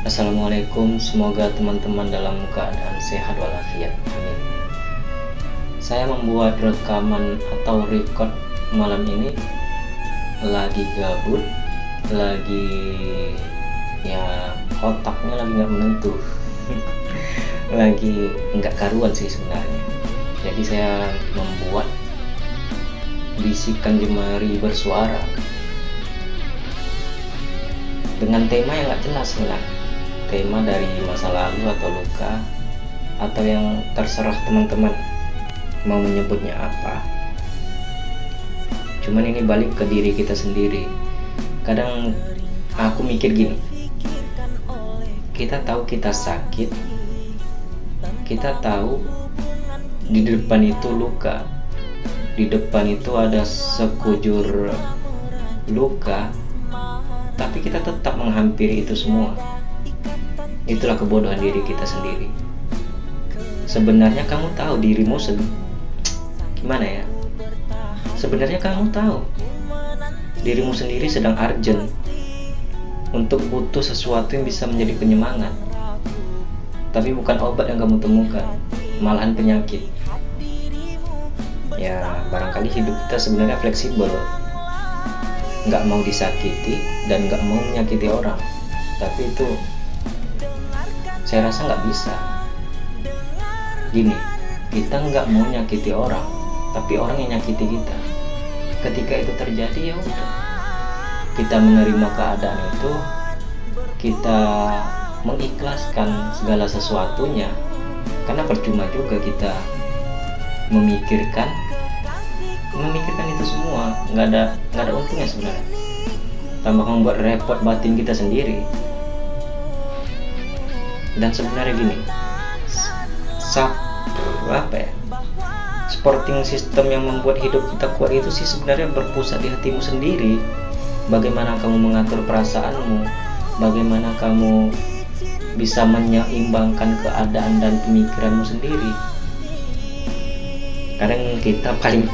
Assalamualaikum, semoga teman-teman dalam keadaan sehat walafiat. Amin. Saya membuat rekaman atau record malam ini lagi gabut, lagi otaknya lagi nggak menentu, lagi nggak karuan sih sebenarnya. Jadi saya membuat bisikan jemari bersuara dengan tema yang nggak jelas sebenarnya. Tema dari masa lalu atau luka, atau yang terserah teman-teman mau menyebutnya apa. Cuman ini balik ke diri kita sendiri. Kadang aku mikir gini, kita tahu kita sakit, kita tahu di depan itu luka, di depan itu ada sekujur luka, tapi kita tetap menghampiri itu semua. Itulah kebodohan diri kita sendiri. Sebenarnya kamu tahu dirimu gimana ya? Sebenarnya kamu tahu dirimu sendiri sedang urgent untuk butuh sesuatu yang bisa menjadi penyemangat. Tapi bukan obat yang kamu temukan, malahan penyakit. Ya, barangkali hidup kita sebenarnya fleksibel, nggak mau disakiti dan nggak mau menyakiti orang. Tapi itu saya rasa nggak bisa. Gini, kita nggak mau nyakiti orang, tapi orang yang nyakiti kita. Ketika itu terjadi, ya udah, kita menerima keadaan itu, kita mengikhlaskan segala sesuatunya, karena percuma juga kita memikirkan itu semua, nggak ada untungnya sebenarnya. Tambah membuat repot batin kita sendiri. Dan sebenarnya gini, supporting system yang membuat hidup kita kuat itu sih sebenarnya berpusat di hatimu sendiri. Bagaimana kamu mengatur perasaanmu, bagaimana kamu bisa menyeimbangkan keadaan dan pemikiranmu sendiri. Kadang kita paling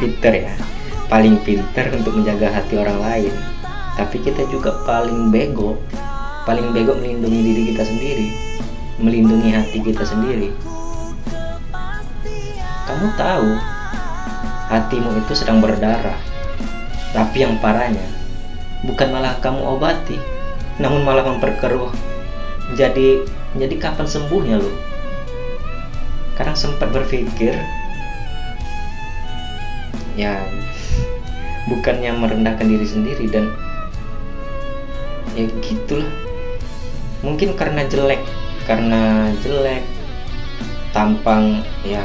pinter untuk menjaga hati orang lain, tapi kita juga paling bego melindungi diri kita sendiri, melindungi hati kita sendiri. Kamu tahu hatimu itu sedang berdarah, tapi yang parahnya bukan malah kamu obati, namun malah memperkeruh. Jadi kapan sembuhnya lo? Kadang sempat berpikir, ya bukannya merendahkan diri sendiri, dan ya gitulah. Mungkin karena jelek, tampang ya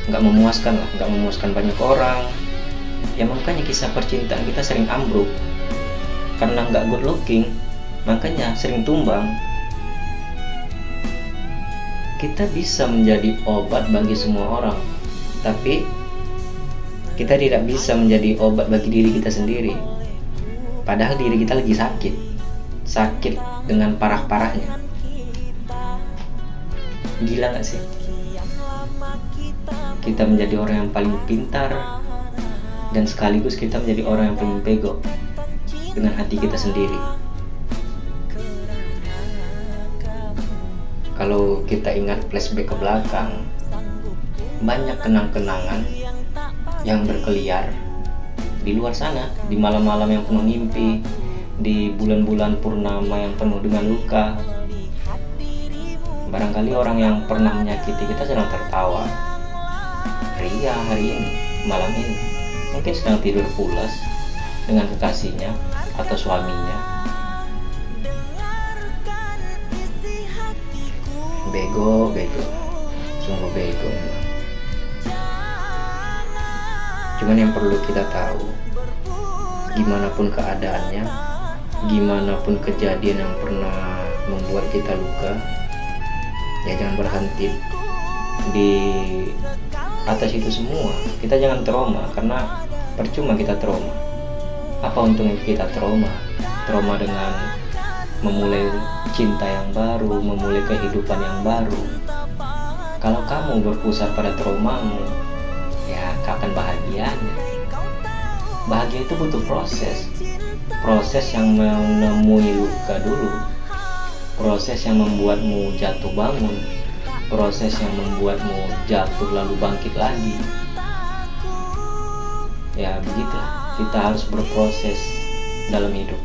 nggak memuaskan banyak orang. Ya makanya kisah percintaan kita sering ambruk, karena nggak good looking, makanya sering tumbang. Kita bisa menjadi obat bagi semua orang, tapi kita tidak bisa menjadi obat bagi diri kita sendiri. Padahal diri kita lagi sakit dengan parah-parahnya. Gila gak sih? Kita menjadi orang yang paling pintar, dan sekaligus kita menjadi orang yang paling bego dengan hati kita sendiri. Kalau kita ingat flashback ke belakang, banyak kenang-kenangan yang berkeliar di luar sana, di malam-malam yang penuh mimpi, di bulan-bulan purnama yang penuh dengan luka. Barangkali orang yang pernah menyakiti kita sedang tertawa ria hari ini, malam ini. Mungkin sedang tidur pulas dengan kekasihnya atau suaminya. Bego, sungguh bego. Cuman yang perlu kita tahu, gimana pun keadaannya, gimana pun kejadian yang pernah membuat kita luka, ya jangan berhenti di atas itu semua. Kita jangan trauma, karena percuma kita trauma. Apa untungnya kita trauma dengan memulai cinta yang baru, memulai kehidupan yang baru. Kalau kamu berpusat pada traumamu, ya kapan bahagianya? Bahagia itu butuh proses yang menemui luka dulu, proses yang membuatmu jatuh bangun, proses yang membuatmu jatuh lalu bangkit lagi. Ya begitulah, kita harus berproses dalam hidup.